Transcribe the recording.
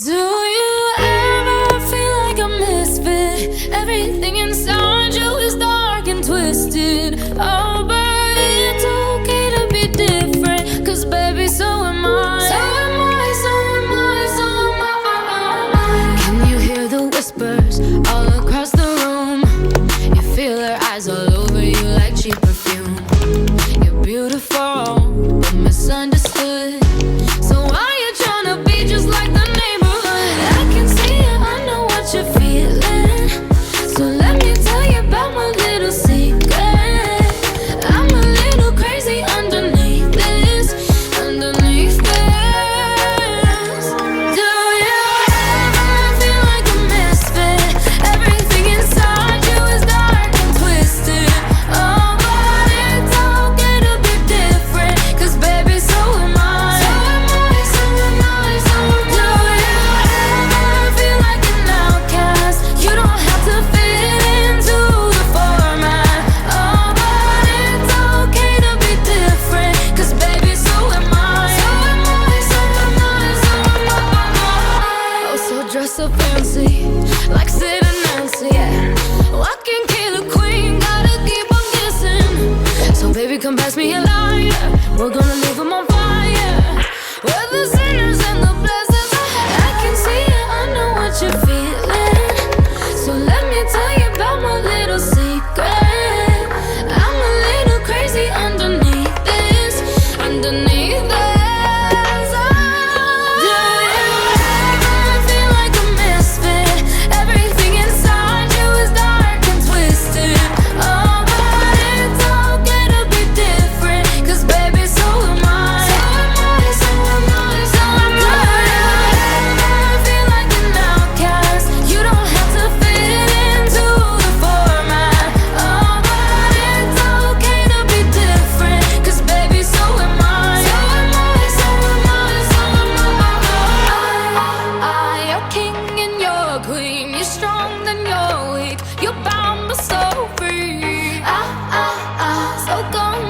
Do you ever feel like a misfit? Everything inside you is dark and twisted. Oh, but it's okay to be different, 'cause baby, so am I. So am I, so am I, so am I. Can you hear the whispers all across the room? You feel her eyes all over you like cheap perfume. You're beautiful, but misunderstood. So why you tryna be just like the neighborhood? I can see it, I know what you're feeling. So let me tell you about my little secret. I'm a little crazy underneath this, underneath this. Do you ever feel like a misfit? Everything inside you is dark and twisted. Oh, but it's okay to be different, 'cause baby, so am I. So am I, so am I, so am I. Do you ever feel like an outcast? You don't have to fit into the format. Oh, but it's okay to be different, 'cause baby, so am I. So am I, so am I, so am I. Oh, so dress so fancy, like Sid and Nancy, yeah. Walking killer queen, gotta keep on kissing. So baby, come pass me a lighter, we're gonna leave 'em on fire. We're the sinners and the blessings. I can see it, I know what you're feeling. So let me tell you about my little secret. I'm a little crazy underneath this, underneath this. Do you ever feel like a misfit? Everything inside you is dark and twisted. Oh, but it's okay to be different, 'cause baby, so am I. So am I, so am I, so am I. Do you ever feel like an outcast? You don't have to fit into the format. Oh, but it's okay to be different, 'cause baby, so am I. So am I, so am I, so am I. You're king and you're queen. You're strong then you're weak. You're bound but so free. So come